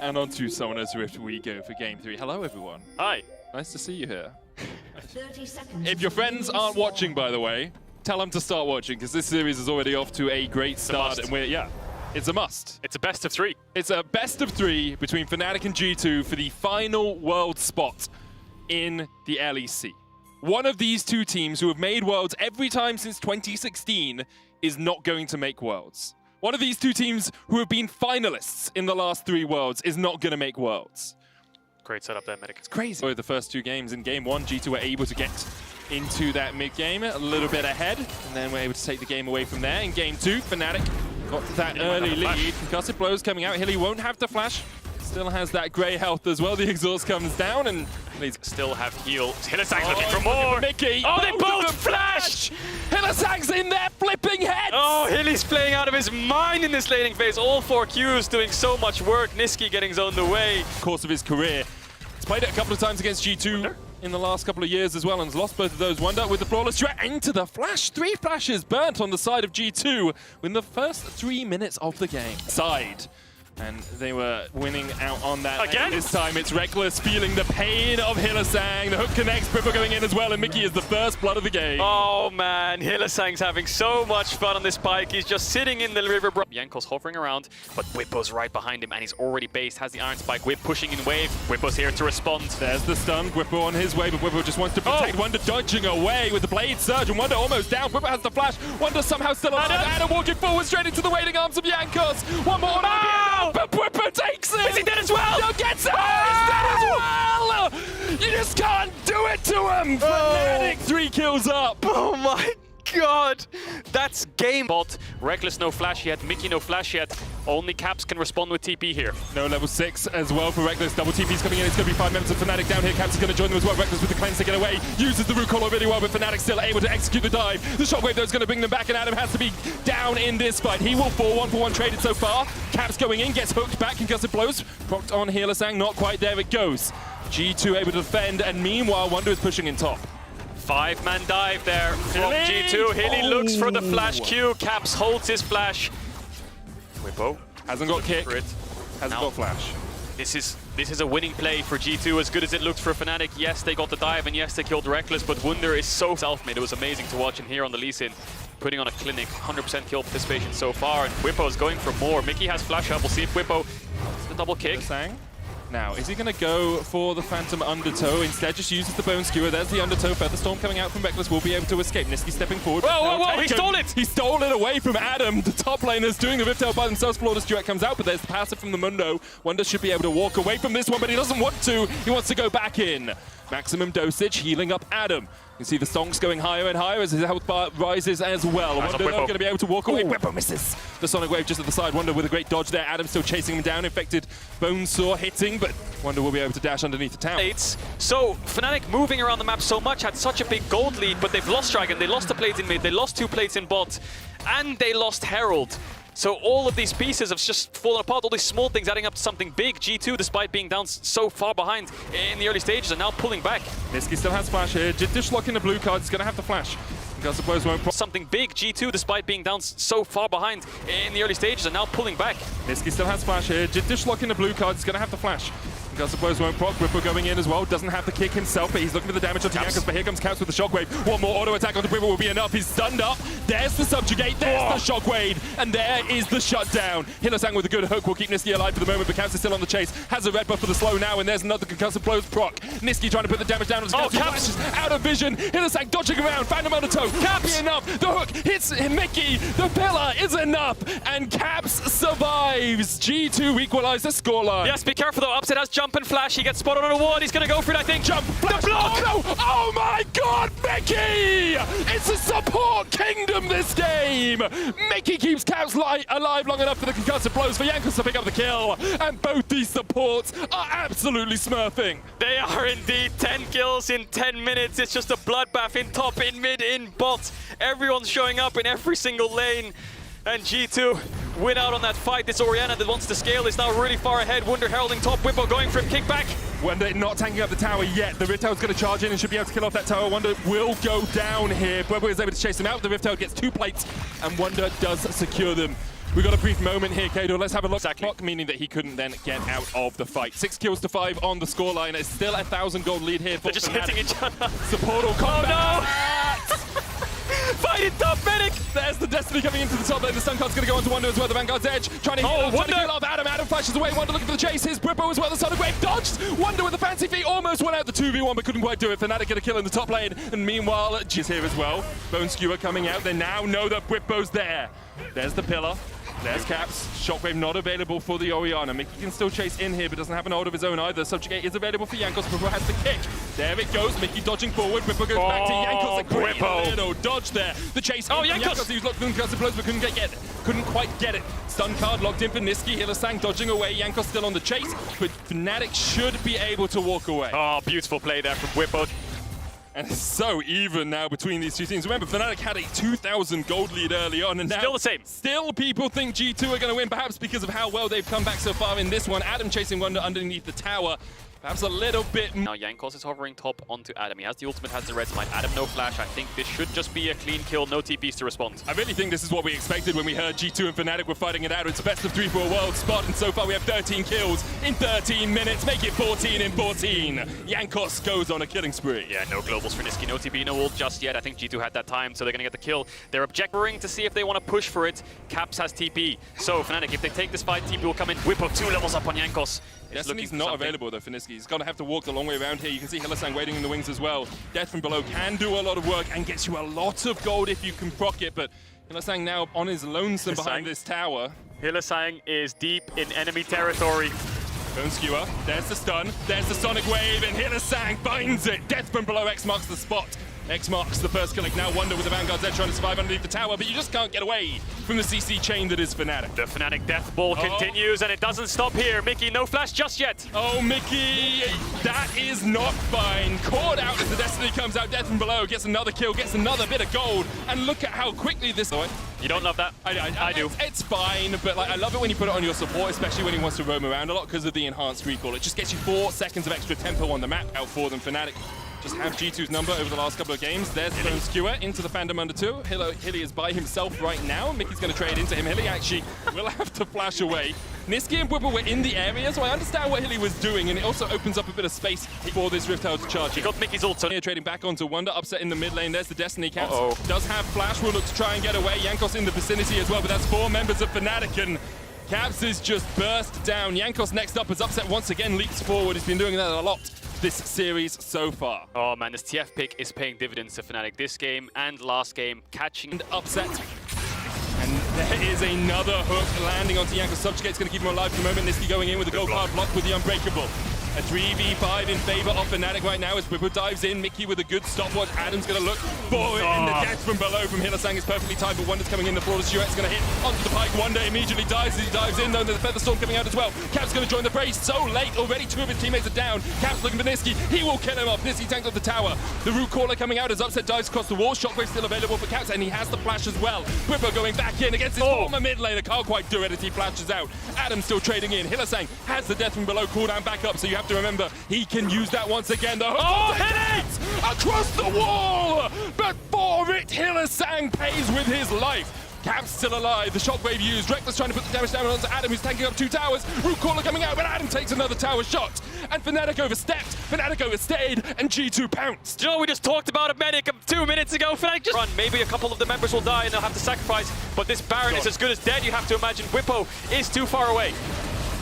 And on to Summoner's Rift we go for Game 3. Hello, everyone. Hi. Nice to see you here. 30 seconds. If your friends aren't watching, by the way, tell them to start watching, because this series is already off to a great start. And it's a must. It's a best of 3. It's a best of 3 between Fnatic and G2 for the final world spot in the LEC. One of these two teams who have made worlds every time since 2016 is not going to make worlds. One of these two teams who have been finalists in the last 3 worlds is not going to make worlds. Great setup there, Medic. It's crazy. So the first 2 games in Game 1, G2 were able to get into that mid-game a little bit ahead, and then we're able to take the game away from there. In Game 2, Fnatic got that early lead. Concussive blows coming out. Hilly won't have to flash. Still has that grey health as well. The exhaust comes down, and he's still have heal. Hylissang's looking for more. Mickey. Oh, they both flash! Hylissang's in there flipping heads! Oh, Hilly's playing out of his mind in this laning phase. All 4 Qs doing so much work. Nisqy getting zoned away. Course of his career. He's played it a couple of times against G2 in the last couple of years as well, and has lost both of those. Wonder with the flawless threat into the flash. 3 flashes burnt on the side of G2 in the first 3 minutes of the game. And they were winning out on that. Again? This time it's Reckless feeling the pain of Hylissang. The hook connects, Bripper going in as well, and Mickey is the first blood of the game. Oh man, Hylissang's having so much fun on this bike. He's just sitting in the river. Jankos hovering around, but Whippo's right behind him, and he's already based, has the Iron Spike. Whip pushing in wave. Whippo's here to respond. There's the stun. Whippo on his way, but Whippo just wants to protect. Wonder dodging away with the blade surge, and Wonder almost down. Whippo has the flash. Wonder somehow still alive. Adam walking forward straight into the waiting arms of Jankos. One more. But Whippo takes it! Is he dead as well? No, gets it! He's dead as well! You just can't do it to him! Fnatic 3 kills up! Oh my god! That's game. Bot, Reckless no flash yet, Mickey no flash yet. Only Caps can respond with TP here. No level 6 as well for Reckless. Double TP's coming in. It's going to be 5 members of Fnatic down here. Caps is going to join them as well. Reckless with the cleanse to get away. Uses the root collar really well, but Fnatic still able to execute the dive. The shockwave though is going to bring them back, and Adam has to be down in this fight. He will fall 1-for-1 traded so far. Caps going in, gets hooked back. Concussive blows. Procced on Hylissang. Not quite there it goes. G2 able to defend, and meanwhile Wonder is pushing in top. 5-man dive there from G2. Hilly looks for the flash Q. Caps holds his flash. Whippo hasn't got kick. Hasn't got flash. This is a winning play for G2, as good as it looks for Fnatic. Yes, they got the dive, and yes, they killed Reckless, but Wunder is so self-made. It was amazing to watch him here on the Lee Sin, putting on a clinic. 100% kill participation so far, and Whippo's going for more. Mickey has flash up. We'll see if Whippo gets the double kick. Now, is he going to go for the Phantom Undertow? Instead, just uses the Bone Skewer. There's the Undertow. Featherstorm coming out from Reckless will be able to escape. Nisqy stepping forward. Whoa, he stole it! He stole it away from Adam. The top laners doing the Riftail by themselves. Flawless duet comes out, but there's the passive from the Mundo. Wonder should be able to walk away from this one, but he doesn't want to. He wants to go back in. Maximum dosage, healing up Adam. You can see the songs going higher and higher as his health bar rises as well. Wonder not going to be able to walk away. Whippo misses. The Sonic Wave just at the side. Wonder with a great dodge there. Adam still chasing him down. Infected Bonesaw hitting, but Wonder will be able to dash underneath the tower. So Fnatic moving around the map so much, had such a big gold lead, but they've lost Dragon. They lost the plates in mid. They lost 2 plates in bot, and they lost Herald. So all of these pieces have just fallen apart, all these small things adding up to something big. G2, despite being down so far behind in the early stages, are now pulling back. Nisqy still has flash here. Dish locking the blue card. He's going to have to flash. Because suppose won't something big. G2, despite being down so far behind in the early stages, are now pulling back. Nisqy still has flash here. Dish locking the blue card. He's going to have to flash. I suppose won't proc. Whippo going in as well. Doesn't have the kick himself, but he's looking for the damage onto Jankos. But here comes Caps with the shockwave. One more auto attack onto Whippo will be enough. He's stunned up. There's the subjugate. There's the shockwave. And there is the shutdown. Hylissang with a good hook will keep Nisqy alive for the moment, but Caps is still on the chase. Has a red buff for the slow now, and there's another concussive blows proc. Nisqy trying to put the damage down on Caps. Caps out of vision. Hylissang dodging around. Found him on the toe. Caps enough. The hook hits Mickey. The pillar is enough. And Caps survives. G2 equalize the scoreline. Yes, be careful though. Upset has jump and flash. He gets spotted on a ward. He's going to go for it, I think. Jump! Flash. The block! Oh no! Oh my god, Mickey! It's a support kingdom this game! Mickey keeps Caps alive long enough for the concussive blows for Jankos to pick up the kill. And both these supports are absolutely smurfing. They are indeed. 10 kills in 10 minutes. It's just a bloodbath in top, in mid, in bot. Everyone's showing up in every single lane. And G2 win out on that fight. This Orianna that wants to scale is now really far ahead. Wunder heralding top. Whippo going for a kickback. Wonder not tanking up the tower yet. The Riftail's going to charge in and should be able to kill off that tower. Wonder will go down here. Whippo is able to chase him out. The Riftail gets 2 plates, and Wonder does secure them. We got a brief moment here, Kado. Let's have a look. Exactly. Clock, meaning that he couldn't then get out of the fight. 6 kills to 5 on the scoreline. It's still a 1,000 gold lead here for They're just hitting each other. Supportal combat. Fight it, top medic! There's the Destiny coming into the top lane. The stun card's going to go onto Wonder as well. The Vanguard's edge. Trying to heal trying to kill off Adam. Adam flashes away. Wonder looking for the chase. Here's Brippo as well. The Sonic Wave dodged. Wonder with the fancy feet almost went out the 2v1 but couldn't quite do it. Fnatic get a kill in the top lane. And meanwhile, G's here as well. Bone Skewer coming out. They now know that Brippo's there. There's the pillar. There's Caps. Shockwave not available for the Orianna. Mickey can still chase in here, but doesn't have an ult of his own either. Subjugate is available for Jankos. Brippo has the kick. There it goes. Mickey dodging forward. Brippo goes back to Jankos. A great little dodge there. The chase. Oh, Jankos! He was locked in because of blows, but couldn't quite get it. Stun card locked in for Niski. Hillisang dodging away. Jankos still on the chase, but Fnatic should be able to walk away. Oh, beautiful play there from Whippo. And it's so even now between these two teams. Remember, Fnatic had a 2,000 gold lead early on, and now Still the same. Still, people think G2 are going to win, perhaps because of how well they've come back so far in this one. Adam chasing Wonder underneath the tower. Perhaps a little bit more. Now Jankos is hovering top onto Adam. He has the ultimate, has the red smite. Adam no flash. I think this should just be a clean kill, no TPs to respond. I really think this is what we expected when we heard G2 and Fnatic were fighting it out. It's best of 3 for a world spot, and so far we have 13 kills in 13 minutes. Make it 14 in 14. Jankos goes on a killing spree. Yeah, no globals for Niski, no TP, no ult just yet. I think G2 had that time, so they're going to get the kill. They're objecting to see if they want to push for it. Caps has TP. So Fnatic, if they take this fight, TP will come in. Whippo 2 levels up on Jankos. Destiny's not available though for Niski. He's going to have to walk the long way around here. You can see Hillisang waiting in the wings as well. Death from below can do a lot of work and gets you a lot of gold if you can proc it, but Hillisang now on his lonesome behind this tower. Hillisang is deep in enemy territory. Bone Skewer, there's the stun, there's the Sonic Wave, and Hillisang finds it. Death from below, X marks the spot. X marks the first kill. Now Wonder with the Vanguard's edge trying to survive underneath the tower, but you just can't get away from the CC chain that is Fnatic. The Fnatic death ball continues, and it doesn't stop here. Mickey, no flash just yet. Oh, Mickey, that is not fine. Caught out as the Destiny comes out. Death from below, gets another kill, gets another bit of gold, and look at how quickly this... You don't love that? I do. It's fine, but like I love it when you put it on your support, especially when he wants to roam around a lot because of the enhanced recall. It just gets you 4 seconds of extra tempo on the map out for them. Fnatic just have G2's number over the last couple of games. There's Bone Skewer into the Phantom under 2. Hilly is by himself right now. Mickey's going to trade into him. Hilly actually will have to flash away. Niski and Whipper were in the area, so I understand what Hilly was doing, and it also opens up a bit of space for this Rift Herald to charge. He got Mickey's ult. Here trading back onto Wonder, upset in the mid lane. There's the Destiny Caps. Does have flash, will look to try and get away. Jankos in the vicinity as well, but that's 4 members of Fnatic, and Caps is just burst down. Jankos next up as upset once again leaps forward. He's been doing that a lot this series so far. Oh man, this TF pick is paying dividends to Fnatic this game and last game, catching and upset. And there is another hook landing onto Jankos. Subjugate's going to keep him alive for the moment. Niski going in with the gold card block with the Unbreakable. A 3v5 in favor of Fnatic right now as Whipper dives in. Mickey with a good stopwatch. Adam's going to look for it, and the death from below from Hillisang is perfectly timed, but Wonder's coming in. The flawless duet's going to hit onto the pike. Wonder immediately dives as he dives in, though there's the Feather Storm coming out as well. Cap's going to join the fray so late. Already 2 of his teammates are down. Cap's looking for Niski. He will kill him off. Niski tanks off the tower. The root caller coming out as Upset dives across the wall. Shockwave still available for Caps, and he has the flash as well. Whipper going back in against his former mid laner. Can't quite do it as he flashes out. Adam still trading in. Hillisang has the death from below cooldown back up, so you have to remember he can use that once again. The hook hit it across the wall, but for it, Hillisang pays with his life. Cap's still alive. The shockwave used. Reckless trying to put the damage down onto Adam, who's tanking up 2 towers. Root caller coming out, but Adam takes another tower shot. And Fnatic overstepped. Fnatic overstayed, and G2 pounced. Do you know, we just talked about a medic 2 minutes ago. Fnatic just run. Maybe a couple of the members will die and they'll have to sacrifice, but this Baron is as good as dead. You have to imagine Whippo is too far away.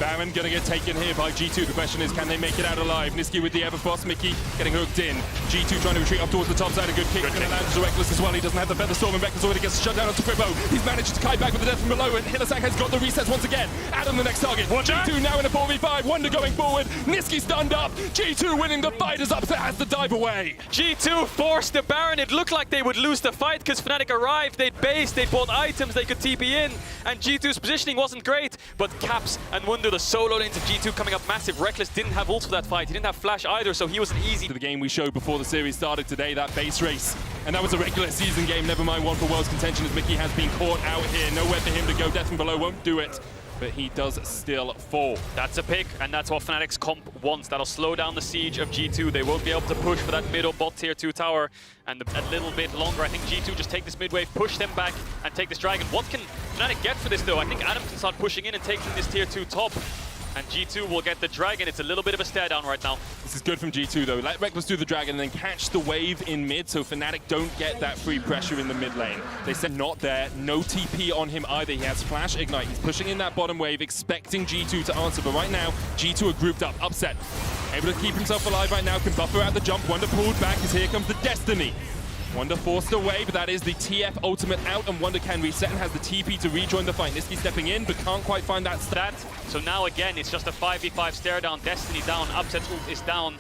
Baron gonna get taken here by G2. The question is, can they make it out alive? Niski with the Everfrost, Mickey getting hooked in. G2 trying to retreat up towards the top side. A good kick. Gonna land to Reckless as well. He doesn't have the Feather Storm, and Reckless already gets shut down onto Whippo. He's managed to kite back with the death from below, and Hillisang has got the resets once again. Adam the next target. G2 now in a 4v5. Wonder going forward. Niski stunned up. G2 winning the fight as Upset has to dive away. G2 forced the Baron. It looked like they would lose the fight because Fnatic arrived. They'd based, they bought items, they could TP in, and G2's positioning wasn't great. But Caps and Wonder, the solo lanes of G2 coming up massive. Reckless didn't have ult for that fight. He didn't have flash either, so he was an easy. To the game we showed before the series started today, that base race. And that was a regular season game, never mind one for World's Contention, as Mickey has been caught out here. Nowhere for him to go. Death from below won't do it. but he does still fall. That's a pick, and that's what Fnatic's comp wants. That'll slow down the siege of G2. They won't be able to push for that mid or bot tier 2 tower, and a little bit longer. I think G2 just take this mid wave, push them back, and take this dragon. What can Fnatic get for this, though? I think Adam can start pushing in and taking this tier 2 top, and G2 will get the dragon. It's a little bit of a stare down right now. This is good from G2 though. Let Reckless do the dragon and then catch the wave in mid so Fnatic don't get that free pressure in the mid lane. They said not there, no TP on him either. He has flash ignite. He's pushing in that bottom wave, expecting G2 to answer, but right now G2 are grouped up, upset. Able to keep himself alive right now, can buffer out the jump. Wonder pulled back as here comes the Destiny. Wonder forced away, but that is the TF ultimate out, and Wonder can reset and has the TP to rejoin the fight. Nisqy stepping in, but can't quite find that stat. So now again, it's just a 5v5 stare down. Destiny down, Upset is down.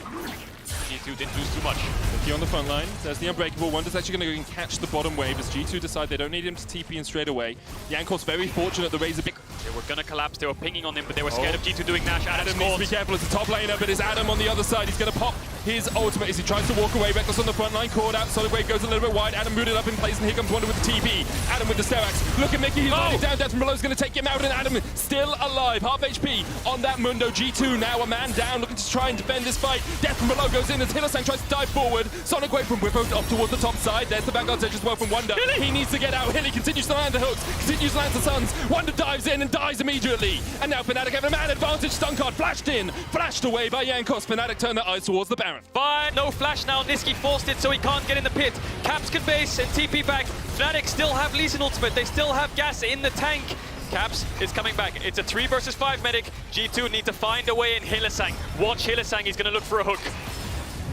G2 didn't lose too much. Nikki on the front line, there's the Unbreakable. Wonder's actually going to go and catch the bottom wave as G2 decide they don't need him to TP in straight away. Yankor's very fortunate the Razor big. They were going to collapse, they were pinging on him, but they were scared of G2 doing Nash. Adam needs to be careful as a top laner, but it's Adam on the other side. He's going to pop his ultimate as he tries to walk away. Reckless on the front line, caught out. Solid Wave goes a little bit wide. Adam rooted up in place, and here comes Wonder with the TP. Adam with the Serax. Look at Mickey, he's lying down. Death from below is going to take him out, and Adam still alive. Half HP on that Mundo. G2 now a man down, looking to try and defend this fight. Death from below goes in as Hillesang tries to dive forward. Sonic Wave from Whippo up towards the top side. There's the Vanguard's edge as well from Wonder. He needs to get out. Hilly continues to land the hooks, continues to land the stuns. Wonder dives in and dies immediately. And now Fnatic have a man advantage. Stun card flashed in, flashed away by Jankos. Fnatic turn their eyes towards the Baron. Fine, no flash now. Nisqy forced it so he can't get in the pit. Caps can base and TP back. Fnatic still have Lee Sin ultimate. They still have gas in the tank. Caps is coming back. It's a 3 versus 5 medic. G2 need to find a way in Hillesang. Watch Hillesang, he's going to look for a hook.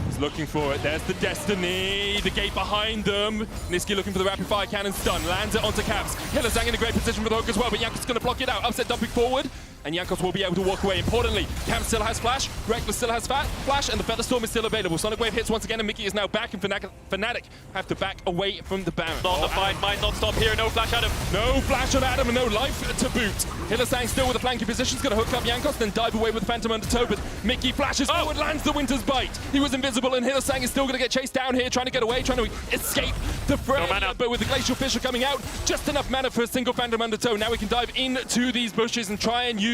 He's looking for it. There's the Destiny. The gate behind them. Nisqy looking for the rapid fire cannon stun. Lands it onto Caps. Hillesang in a great position for the hook as well, but Jankos is going to block it out. Upset dumping forward. And Jankos will be able to walk away. Importantly, Caps still has flash, Reckless still has flash, and the Featherstorm is still available. Sonic Wave hits once again, and Mickey is now back, and Fnatic have to back away from the Baron. The fight might not stop here. No flash Adam. No flash on Adam, and no life to boot. Hillesang still with a flanking position, is going to hook up Jankos, then dive away with Phantom Undertow, but Mickey flashes forward, lands the Winter's Bite. He was invisible, and Hillesang is still going to get chased down here, trying to get away, trying to escape the fray. No but with the Glacial Fissure coming out, just enough mana for a single Phantom Undertow. Now we can dive into these bushes and try and use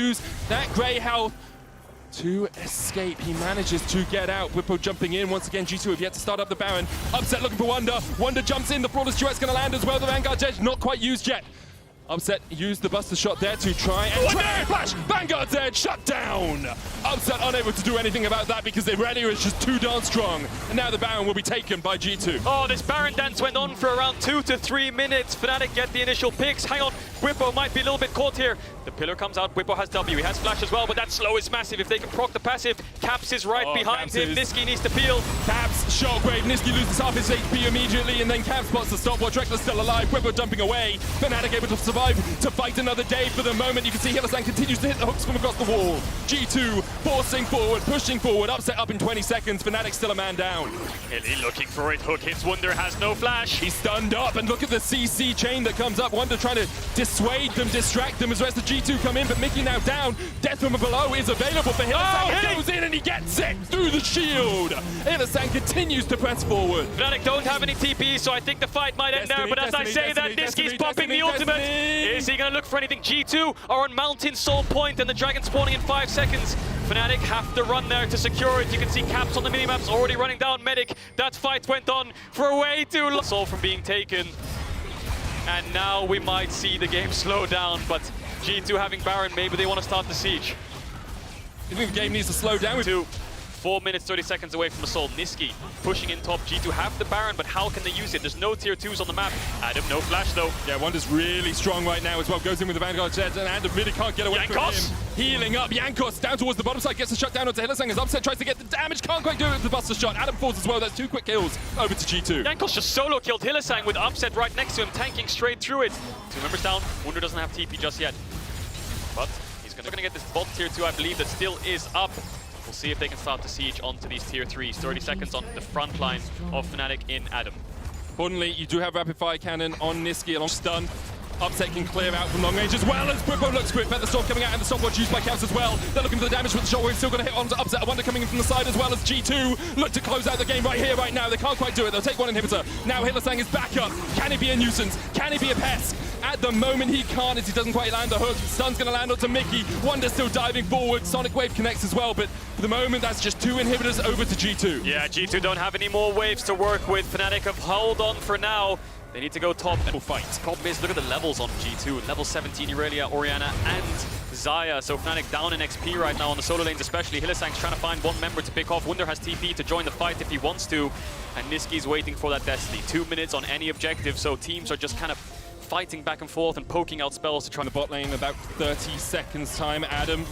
that Grey health to escape. He manages to get out. Whippo jumping in once again. G2 have yet to start up the Baron. Upset looking for Wonder. Wonder jumps in. The Flawless Duet's going to land as well. The Vanguard's edge not quite used yet. Upset used the Buster Shot there to try and flash. Vanguard's edge shut down. Upset unable to do anything about that because Irelia is just too darn strong. And now the Baron will be taken by G2. Oh, this Baron dance went on for around 2 to 3 minutes. Fnatic get the initial picks. Hang on, Whippo might be a little bit caught here. The pillar comes out. Whippo has W. He has flash as well, but that slow is massive. If they can proc the passive, Caps is right behind him. Nisqy needs to peel. Caps, Shockwave. Nisqy loses half his HP immediately, and then Caps spots the stopwatch. Reckless still alive. Whippo dumping away. Fnatic able to survive to fight another day. For the moment, you can see Hillesang continues to hit the hooks from across the wall. G2 forcing forward, pushing forward. Upset up in 20 seconds. Fnatic still a man down. Hilly looking for it. Hook hits. Wonder has no flash. He's stunned up, and look at the CC chain that comes up. Wonder trying to dissuade them, distract them as the rest of G2 come in, but Mickey now down. Death from below is available for Hillesang. He goes in and he gets it through the shield. Hillesang continues to press forward. Fnatic don't have any TP, so I think the fight might end there. But as I say that, Nisqy's popping the ultimate. Is he going to look for anything? G2 are on Mountain Soul Point, and the Dragon spawning in 5 seconds. Fnatic have to run there to secure it. You can see Caps on the minimaps already running down Medic. That fight went on for way too long. Soul from being taken. And now we might see the game slow down, but G2 having Baron, maybe they want to start the siege. You think the game needs to slow down? 4 minutes, 30 seconds away from the Soul. Nisqy pushing in top. G2 have the Baron, but how can they use it? There's no tier 2s on the map. Adam, no flash though. Yeah, Wonder's really strong right now as well. Goes in with the Vanguard edge, and Adam really can't get away from him. Healing up. Jankos down towards the bottom side, gets a shut down onto Hillesang as Upset tries to get the damage. Can't quite do it with the Buster Shot. Adam falls as well. That's 2 quick kills over to G2. Jankos just solo killed Hillesang with Upset right next to him, tanking straight through it. 2 members down. Wonder doesn't have TP just yet. But he's going to get this bot tier 2, I believe, that still is up. We'll see if they can start the siege onto these tier 3s. 30 seconds on the front line of Fnatic in Adam. Importantly, you do have rapid fire cannon on Nisqy along stun. Upset can clear out from long range as well as Brippo looks quick. Featherstorm coming out and the stopwatch used by Chaos as well. They're looking for the damage, but the shockwave still going to hit onto Upset. A Wonder coming in from the side as well as G2 look to close out the game right here, right now. They can't quite do it. They'll take one inhibitor. Now Hillisang is back up. Can he be a nuisance? Can he be a pest? At the moment he can't as he doesn't quite land the hook. Stun's going to land onto Mickey. Wonder still diving forward. Sonic Wave connects as well, but for the moment that's just 2 inhibitors over to G2. Yeah, G2 don't have any more waves to work with. Fnatic have held on for now. They need to go top and fight. Problem is, look at the levels on G2. Level 17, Irelia, Orianna, and Xayah. So Fnatic down in XP right now on the solo lanes especially. Hillisang's trying to find one member to pick off. Wunder has TP to join the fight if he wants to. And Niski's waiting for that Destiny. 2 minutes on any objective, so teams are just kind of fighting back and forth and poking out spells to try The bot lane about 30 seconds time. Adam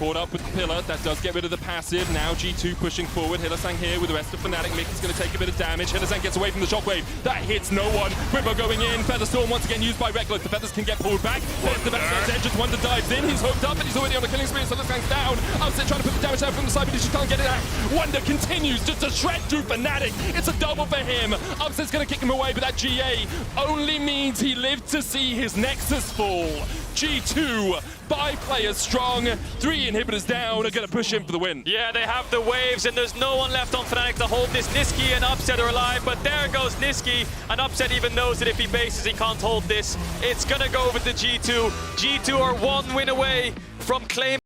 caught up with the pillar. That does get rid of the passive. Now G2 pushing forward. Hillisang here with the rest of Fnatic. Mickey's going to take a bit of damage. Hillisang gets away from the shockwave. That hits no one. Brippo going in. Featherstorm once again used by Reckless. The feathers can get pulled back. There's the backside edge. Just Wonder dives in. He's hooked up and he's already on a killing spree. So Hillisang's down. Upset trying to put the damage out from the side, but he just can't get it out. Wonder continues just to shred through Fnatic. It's a double for him. Upset's going to kick him away, but that GA only means he lived to see his Nexus fall. G2, 5 players strong, 3 inhibitors down, are going to push him for the win. Yeah, they have the waves, and there's no one left on Fnatic to hold this. Niski and Upset are alive, but there goes Niski, and Upset even knows that if he bases, he can't hold this. It's gonna go over to G2. G2 are 1 win away from claiming